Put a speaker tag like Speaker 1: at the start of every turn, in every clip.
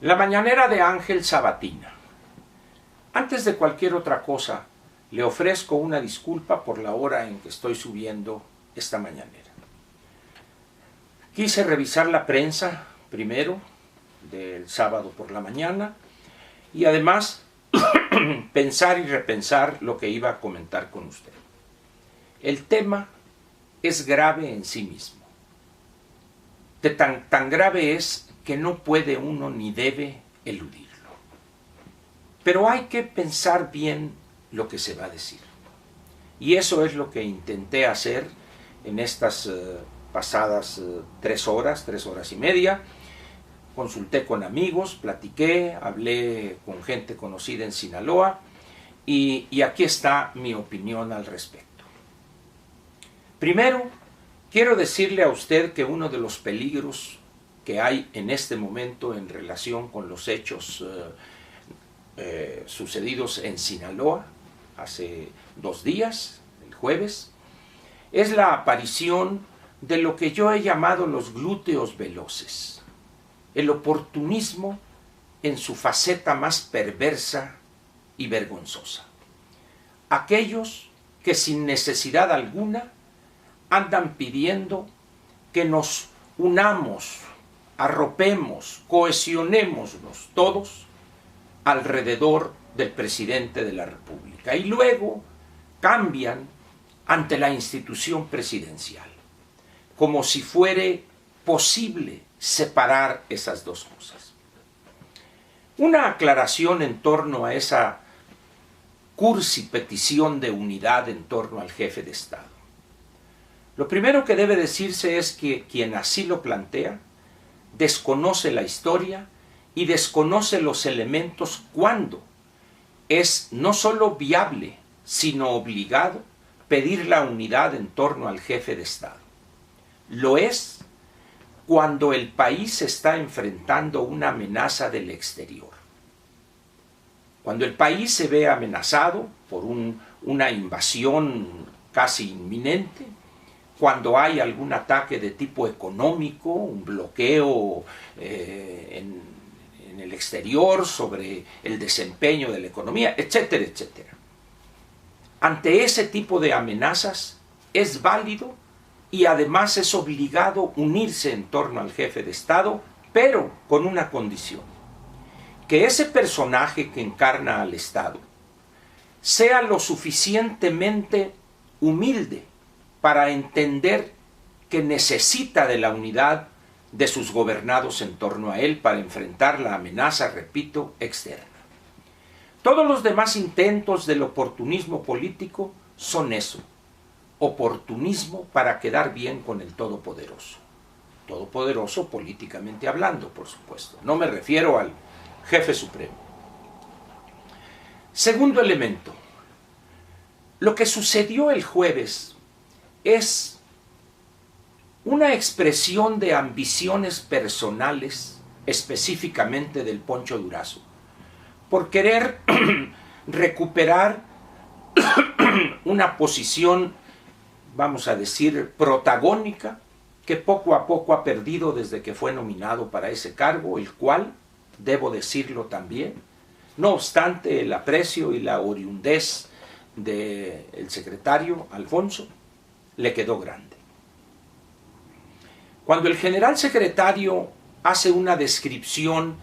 Speaker 1: La mañanera de Ángel Sabatina. Antes de cualquier otra cosa, le ofrezco una disculpa por la hora en que estoy subiendo esta mañanera. Quise revisar la prensa primero, del sábado por la mañana, y además pensar y repensar lo que iba a comentar con usted. El tema es grave en sí mismo. Tan grave es que no puede uno ni debe eludirlo. Pero hay que pensar bien lo que se va a decir. Y eso es lo que intenté hacer en estas pasadas 3 horas y media. Consulté con amigos, platiqué, hablé con gente conocida en Sinaloa y aquí está mi opinión al respecto. Primero, quiero decirle a usted que uno de los peligros que hay en este momento en relación con los hechos sucedidos en Sinaloa hace 2 días, el jueves, es la aparición de lo que yo he llamado los glúteos veloces, el oportunismo en su faceta más perversa y vergonzosa. Aquellos que sin necesidad alguna andan pidiendo que nos unamos, arropemos, cohesionémonos todos alrededor del presidente de la República y luego cambian ante la institución presidencial, como si fuere posible separar esas dos cosas. Una aclaración en torno a esa cursi petición de unidad en torno al jefe de Estado. Lo primero que debe decirse es que quien así lo plantea desconoce la historia y desconoce los elementos cuando es no solo viable, sino obligado pedir la unidad en torno al jefe de Estado. Lo es cuando el país está enfrentando una amenaza del exterior. Cuando el país se ve amenazado por una invasión casi inminente, cuando hay algún ataque de tipo económico, un bloqueo en el exterior sobre el desempeño de la economía, etcétera, etcétera. Ante ese tipo de amenazas es válido y además es obligado unirse en torno al jefe de Estado, pero con una condición: que ese personaje que encarna al Estado sea lo suficientemente humilde para entender que necesita de la unidad de sus gobernados en torno a él para enfrentar la amenaza, repito, externa. Todos los demás intentos del oportunismo político son eso: oportunismo para quedar bien con el Todopoderoso. Todopoderoso políticamente hablando, por supuesto. No me refiero al Jefe Supremo. Segundo elemento. Lo que sucedió el jueves es una expresión de ambiciones personales, específicamente del Poncho Durazo, por querer recuperar una posición, vamos a decir, protagónica, que poco a poco ha perdido desde que fue nominado para ese cargo, el cual, debo decirlo también, no obstante el aprecio y la oriundez del secretario Alfonso, le quedó grande. Cuando el general secretario hace una descripción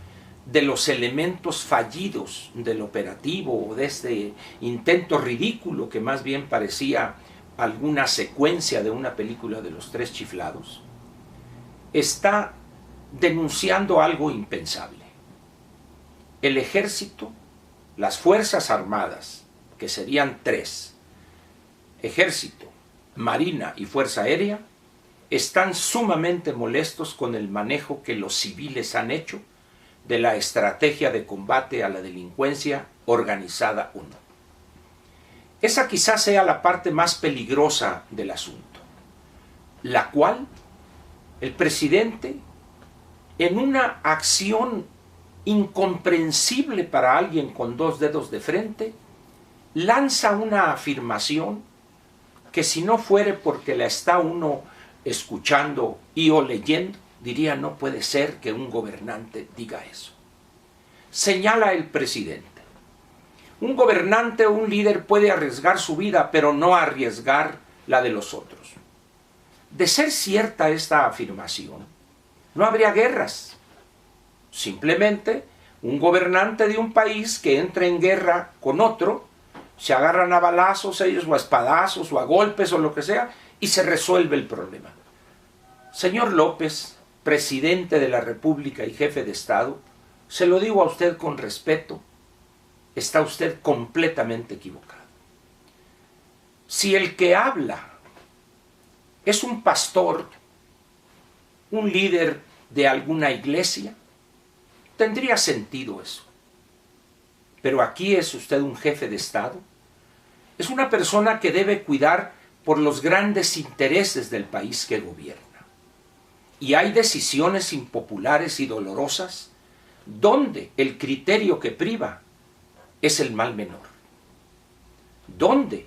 Speaker 1: de los elementos fallidos del operativo o de este intento ridículo que más bien parecía alguna secuencia de una película de los 3 chiflados, está denunciando algo impensable. El ejército, las fuerzas armadas, que serían 3, ejército, marina y fuerza aérea, están sumamente molestos con el manejo que los civiles han hecho de la estrategia de combate a la delincuencia organizada 1. Esa quizás sea la parte más peligrosa del asunto, la cual el presidente, en una acción incomprensible para alguien con 2 dedos de frente, lanza una afirmación que, si no fuere porque la está uno escuchando y o leyendo, diría: no puede ser que un gobernante diga eso. señala el presidente. Un gobernante o un líder puede arriesgar su vida, pero no arriesgar la de los otros. De ser cierta esta afirmación, no habría guerras. Simplemente, un gobernante de un país que entra en guerra con otro, se agarran a balazos ellos, o a espadazos, o a golpes, o lo que sea, y se resuelve el problema. Señor López, presidente de la República y jefe de Estado, se lo digo a usted con respeto, está usted completamente equivocado. Si el que habla es un pastor, un líder de alguna iglesia, tendría sentido eso. Pero aquí es usted un jefe de Estado, es una persona que debe cuidar por los grandes intereses del país que gobierna. Y hay decisiones impopulares y dolorosas donde el criterio que priva es el mal menor. Donde,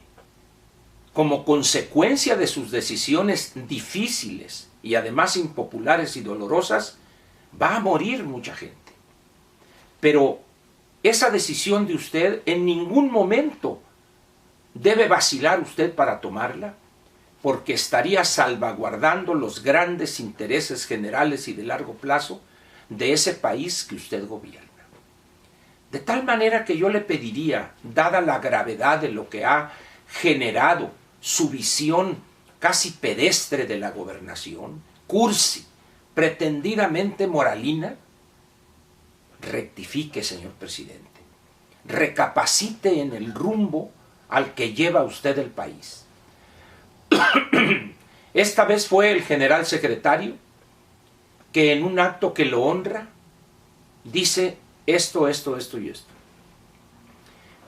Speaker 1: como consecuencia de sus decisiones difíciles y además impopulares y dolorosas, va a morir mucha gente. Pero esa decisión de usted en ningún momento debe vacilar usted para tomarla, porque estaría salvaguardando los grandes intereses generales y de largo plazo de ese país que usted gobierna. De tal manera que yo le pediría, dada la gravedad de lo que ha generado su visión casi pedestre de la gobernación, cursi, pretendidamente moralina, rectifique, señor presidente, recapacite en el rumbo al que lleva usted el país. Esta vez fue el general secretario que en un acto que lo honra dice esto y esto.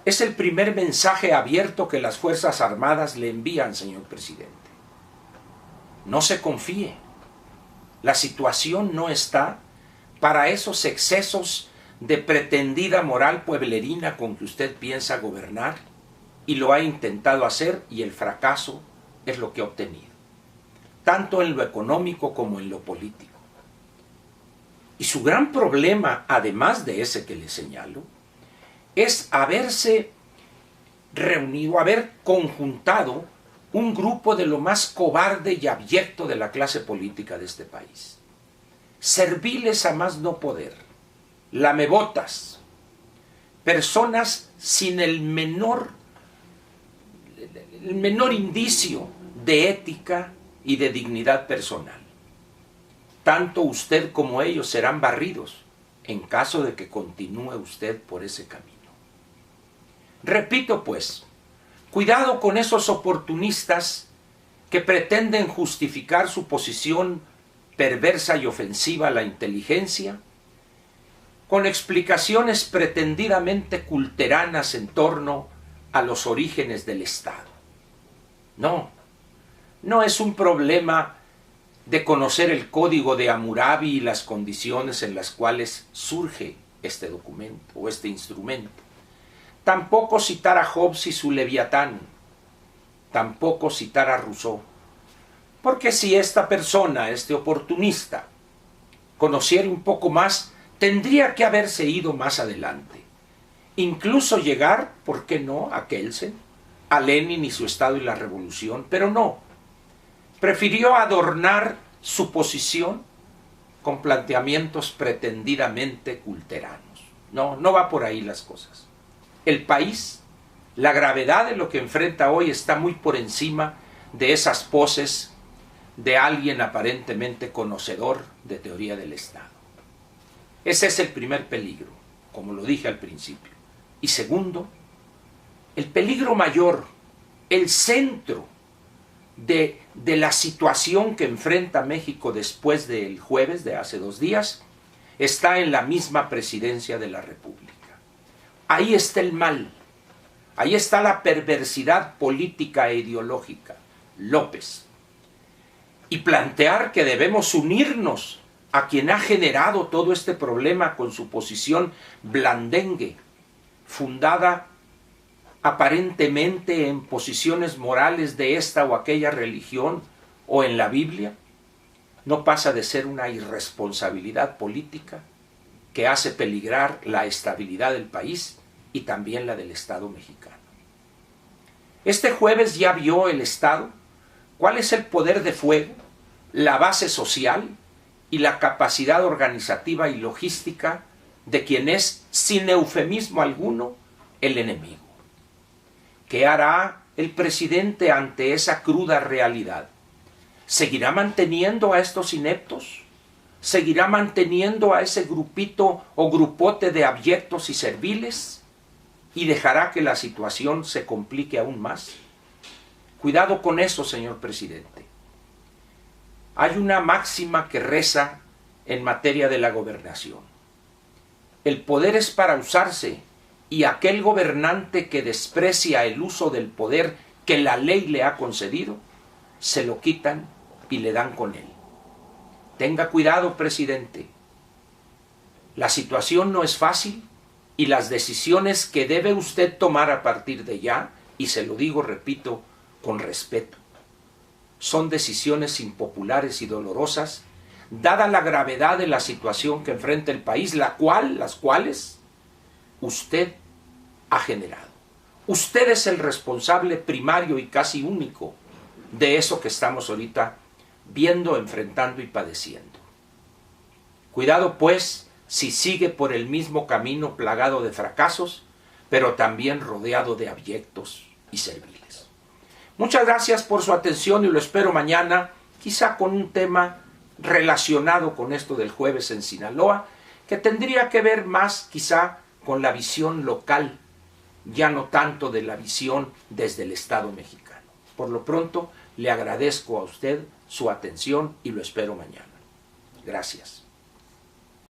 Speaker 1: Es el primer mensaje abierto que las Fuerzas Armadas le envían, señor presidente. No se confíe. La situación no está para esos excesos de pretendida moral pueblerina con que usted piensa gobernar, y lo ha intentado hacer, y el fracaso es lo que ha obtenido, tanto en lo económico como en lo político. Y su gran problema, además de ese que le señalo, es haberse reunido, haber conjuntado un grupo de lo más cobarde y abyecto de la clase política de este país. Serviles a más no poder, lamebotas, personas sin el menor indicio de ética y de dignidad personal. Tanto usted como ellos serán barridos en caso de que continúe usted por ese camino. Repito pues, cuidado con esos oportunistas que pretenden justificar su posición perversa y ofensiva a la inteligencia con explicaciones pretendidamente culteranas en torno a los orígenes del Estado. No es un problema de conocer el código de Hammurabi y las condiciones en las cuales surge este documento o este instrumento. Tampoco citar a Hobbes y su Leviatán, tampoco citar a Rousseau. Porque si esta persona, este oportunista, conociera un poco más, tendría que haberse ido más adelante. Incluso llegar, ¿por qué no?, a Kelsen, a Lenin y su Estado y la Revolución, pero no. Prefirió adornar su posición con planteamientos pretendidamente culteranos. No va por ahí las cosas. El país, la gravedad de lo que enfrenta hoy está muy por encima de esas poses de alguien aparentemente conocedor de teoría del Estado. Ese es el primer peligro, como lo dije al principio. Y segundo, el peligro mayor, el centro de la situación que enfrenta México después del jueves de hace 2 días, está en la misma presidencia de la República. Ahí está el mal, ahí está la perversidad política e ideológica, López. Y plantear que debemos unirnos a quien ha generado todo este problema con su posición blandengue, fundada aparentemente en posiciones morales de esta o aquella religión o en la Biblia, no pasa de ser una irresponsabilidad política que hace peligrar la estabilidad del país y también la del Estado mexicano. Este jueves ya vio el Estado cuál es el poder de fuego, la base social y la capacidad organizativa y logística de quien es, sin eufemismo alguno, el enemigo. ¿Qué hará el presidente ante esa cruda realidad? ¿Seguirá manteniendo a estos ineptos? ¿Seguirá manteniendo a ese grupito o grupote de abyectos y serviles? ¿Y dejará que la situación se complique aún más? Cuidado con eso, señor presidente. Hay una máxima que reza en materia de la gobernación. El poder es para usarse, y aquel gobernante que desprecia el uso del poder que la ley le ha concedido, se lo quitan y le dan con él. Tenga cuidado, presidente. La situación no es fácil y las decisiones que debe usted tomar a partir de ya, y se lo digo, repito, con respeto, son decisiones impopulares y dolorosas, dada la gravedad de la situación que enfrenta el país, las cuales usted ha generado. Usted es el responsable primario y casi único de eso que estamos ahorita viendo, enfrentando y padeciendo. Cuidado, pues, si sigue por el mismo camino plagado de fracasos, pero también rodeado de abyectos y serviles. Muchas gracias por su atención y lo espero mañana, quizá con un tema relacionado con esto del jueves en Sinaloa, que tendría que ver más quizá con la visión local, ya no tanto de la visión desde el Estado mexicano. Por lo pronto, le agradezco a usted su atención y lo espero mañana. Gracias.